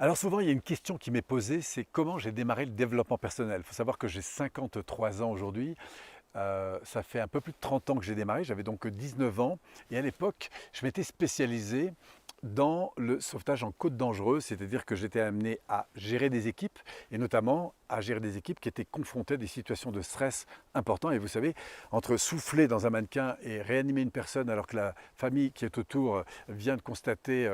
Alors souvent, il y a une question qui m'est posée, c'est comment j'ai démarré le développement personnel. Il faut savoir que j'ai 53 ans aujourd'hui. Ça fait un peu plus de 30 ans que j'ai démarré, j'avais donc 19 ans. Et à l'époque, je m'étais spécialisé dans le sauvetage en côte dangereuse, c'est-à-dire que j'étais amené à gérer des équipes, et notamment à gérer des équipes qui étaient confrontées à des situations de stress importantes. Et vous savez, entre souffler dans un mannequin et réanimer une personne alors que la famille qui est autour vient de constater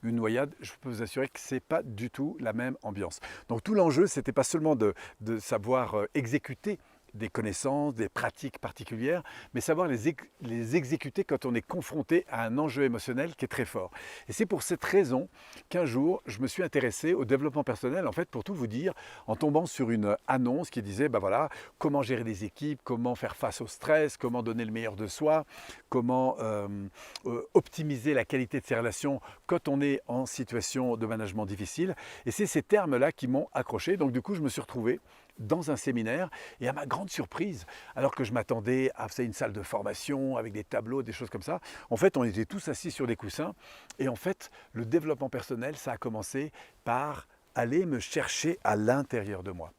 une noyade, je peux vous assurer que ce n'est pas du tout la même ambiance. Donc tout l'enjeu, ce n'était pas seulement de savoir exécuter des connaissances, des pratiques particulières, mais savoir les exécuter quand on est confronté à un enjeu émotionnel qui est très fort. Et c'est pour cette raison qu'un jour, je me suis intéressé au développement personnel, en fait, pour tout vous dire, en tombant sur une annonce qui disait, ben voilà, comment gérer des équipes, comment faire face au stress, comment donner le meilleur de soi, comment optimiser la qualité de ses relations quand on est en situation de management difficile. Et c'est ces termes-là qui m'ont accroché. Donc du coup, je me suis retrouvé dans un séminaire et à ma grande surprise, alors que je m'attendais à une salle de formation avec des tableaux, des choses comme ça, en fait on était tous assis sur des coussins et en fait le développement personnel ça a commencé par aller me chercher à l'intérieur de moi.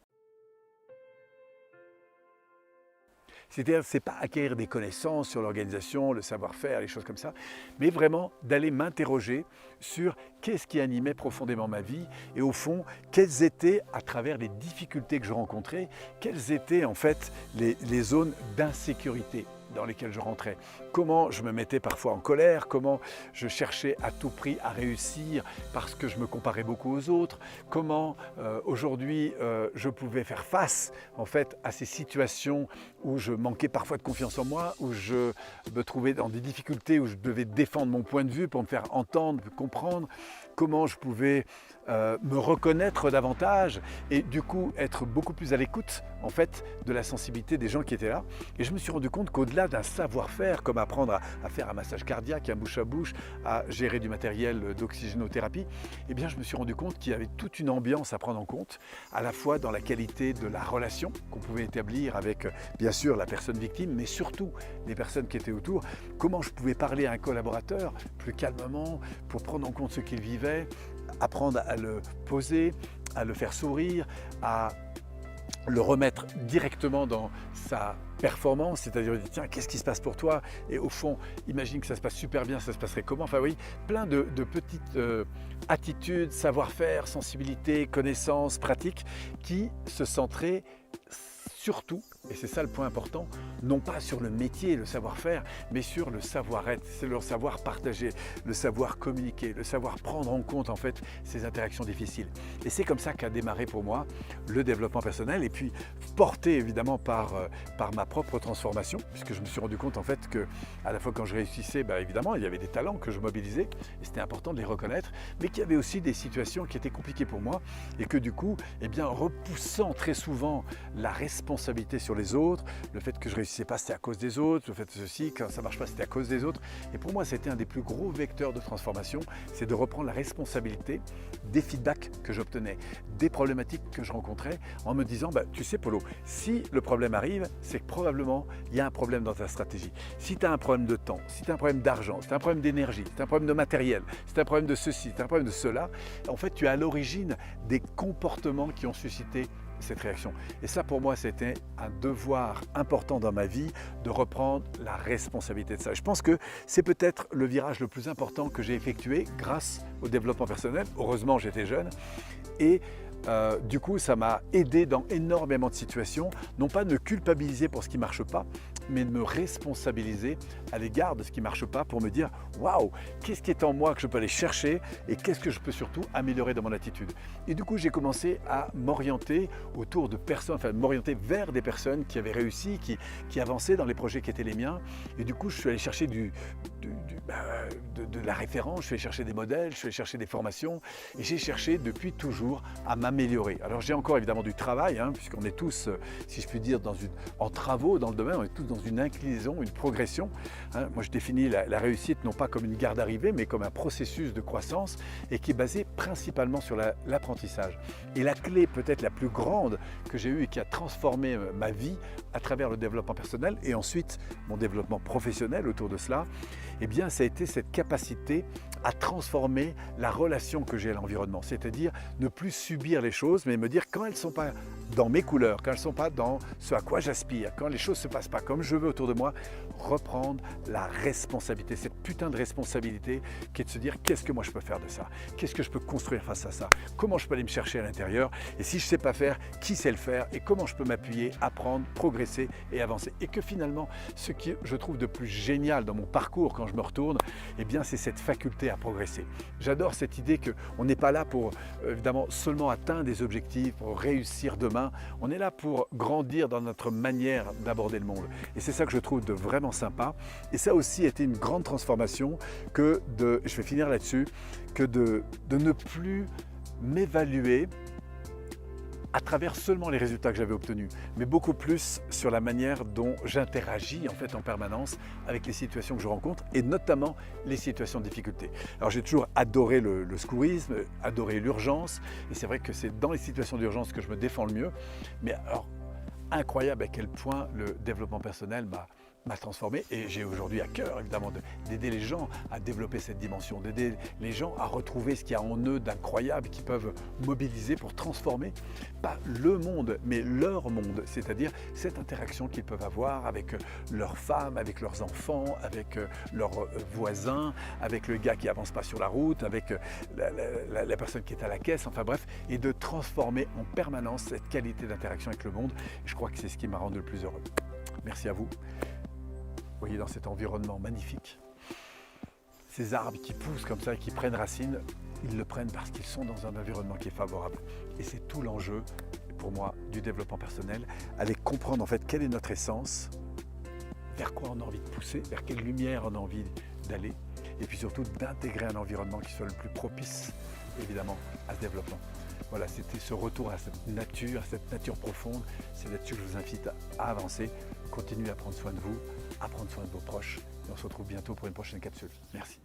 C'est-à-dire, ce n'est pas acquérir des connaissances sur l'organisation, le savoir-faire, les choses comme ça, mais vraiment d'aller m'interroger sur qu'est-ce qui animait profondément ma vie et au fond, quelles étaient, à travers les difficultés que je rencontrais, quelles étaient en fait les zones d'insécurité dans lesquelles je rentrais. Comment je me mettais parfois en colère, comment je cherchais à tout prix à réussir parce que je me comparais beaucoup aux autres, comment aujourd'hui je pouvais faire face en fait à ces situations où je manquais parfois de confiance en moi, où je me trouvais dans des difficultés, où je devais défendre mon point de vue pour me faire entendre, comprendre, comment je pouvais me reconnaître davantage et du coup être beaucoup plus à l'écoute en fait de la sensibilité des gens qui étaient là. Et je me suis rendu compte qu'au-delà d'un savoir-faire comme apprendre à faire un massage cardiaque, un bouche à bouche, à gérer du matériel d'oxygénothérapie, eh bien je me suis rendu compte qu'il y avait toute une ambiance à prendre en compte, à la fois dans la qualité de la relation qu'on pouvait établir avec bien sûr la personne victime, mais surtout les personnes qui étaient autour, comment je pouvais parler à un collaborateur plus calmement pour prendre en compte ce qu'il vivait, apprendre à le poser, à le faire sourire, à le remettre directement dans sa performance, c'est-à-dire dire tiens qu'est-ce qui se passe pour toi et au fond imagine que ça se passe super bien, ça se passerait comment, enfin oui, plein de petites attitudes, savoir-faire, sensibilité, connaissances, pratiques qui se centraient surtout, et c'est ça le point important, non pas sur le métier, le savoir-faire, mais sur le savoir-être, c'est le savoir partager, le savoir communiquer, le savoir prendre en compte en fait ces interactions difficiles. Et c'est comme ça qu'a démarré pour moi le développement personnel et puis porté évidemment par ma propre transformation, puisque je me suis rendu compte en fait que à la fois quand je réussissais, évidemment il y avait des talents que je mobilisais et c'était important de les reconnaître, mais qu'il y avait aussi des situations qui étaient compliquées pour moi et que du coup, repoussant très souvent la responsabilité sur les autres, le fait que je réussissais pas c'était à cause des autres, le fait que ceci, quand ça marche pas c'était à cause des autres. Et pour moi c'était un des plus gros vecteurs de transformation, c'est de reprendre la responsabilité des feedbacks que j'obtenais, des problématiques que je rencontrais en me disant tu sais Polo, si le problème arrive, c'est que probablement il y a un problème dans ta stratégie. Si tu as un problème de temps, si tu as un problème d'argent, si tu as un problème d'énergie, si tu as un problème de matériel, si tu as un problème de ceci, si tu as un problème de cela, en fait tu es à l'origine des comportements qui ont suscité cette réaction. Et ça pour moi c'était un devoir important dans ma vie de reprendre la responsabilité de ça. Je pense que c'est peut-être le virage le plus important que j'ai effectué grâce au développement personnel. Heureusement j'étais jeune et du coup ça m'a aidé dans énormément de situations, non pas de me culpabiliser pour ce qui ne marche pas, mais de me responsabiliser à l'égard de ce qui ne marche pas pour me dire waouh, qu'est-ce qui est en moi que je peux aller chercher et qu'est-ce que je peux surtout améliorer dans mon attitude. Et du coup j'ai commencé à m'orienter autour de personnes, enfin m'orienter vers des personnes qui avaient réussi, qui avançaient dans les projets qui étaient les miens. Et du coup je suis allé chercher de la référence, je suis allé chercher des modèles, je suis allé chercher des formations et j'ai cherché depuis toujours à m'améliorer. Alors j'ai encore évidemment du travail, puisqu'on est tous, si je puis dire, en travaux dans le domaine, on est tous dans une inclinaison, une progression. Moi je définis la réussite non pas comme une gare d'arrivée, mais comme un processus de croissance et qui est basé principalement sur l'apprentissage. Et la clé peut-être la plus grande que j'ai eue et qui a transformé ma vie à travers le développement personnel et ensuite mon développement professionnel autour de cela, eh bien ça a été cette capacité à transformer la relation que j'ai à l'environnement, c'est-à-dire ne plus subir les choses, mais me dire quand elles ne sont pas dans mes couleurs, quand elles ne sont pas dans ce à quoi j'aspire, quand les choses ne se passent pas comme je veux autour de moi, reprendre la responsabilité, cette putain de responsabilité qui est de se dire qu'est-ce que moi je peux faire de ça, qu'est-ce que je peux construire face à ça, comment je peux aller me chercher à l'intérieur, et si je ne sais pas faire, qui sait le faire, et comment je peux m'appuyer, apprendre, progresser et avancer. Et que finalement, ce qui je trouve de plus génial dans mon parcours quand je me retourne, eh bien c'est cette faculté à progresser. J'adore cette idée qu'on n'est pas là pour évidemment seulement atteindre des objectifs, pour réussir demain. On est là pour grandir dans notre manière d'aborder le monde. Et c'est ça que je trouve de vraiment sympa. Et ça aussi a été une grande transformation que de, je vais finir là-dessus, que de ne plus m'évaluer à travers seulement les résultats que j'avais obtenus, mais beaucoup plus sur la manière dont j'interagis en fait en permanence avec les situations que je rencontre et notamment les situations de difficulté. Alors j'ai toujours adoré le secourisme, adoré l'urgence et c'est vrai que c'est dans les situations d'urgence que je me défends le mieux, mais alors incroyable à quel point le développement personnel m'a transformé et j'ai aujourd'hui à cœur évidemment d'aider les gens à développer cette dimension, d'aider les gens à retrouver ce qu'il y a en eux d'incroyable qu'ils peuvent mobiliser pour transformer, pas le monde, mais leur monde, c'est-à-dire cette interaction qu'ils peuvent avoir avec leurs femmes, avec leurs enfants, avec leurs voisins, avec le gars qui avance pas sur la route, avec la personne qui est à la caisse, enfin bref, et de transformer en permanence cette qualité d'interaction avec le monde. Je crois que c'est ce qui m'a rendu le plus heureux. Merci à vous. Vous voyez dans cet environnement magnifique, ces arbres qui poussent comme ça et qui prennent racine, ils le prennent parce qu'ils sont dans un environnement qui est favorable. Et c'est tout l'enjeu, pour moi, du développement personnel, aller comprendre en fait quelle est notre essence, vers quoi on a envie de pousser, vers quelle lumière on a envie d'aller, et puis surtout d'intégrer un environnement qui soit le plus propice, évidemment, à ce développement. Voilà, c'était ce retour à cette nature profonde. C'est là-dessus que je vous invite à avancer. Continuez à prendre soin de vous, à prendre soin de vos proches. Et on se retrouve bientôt pour une prochaine capsule. Merci.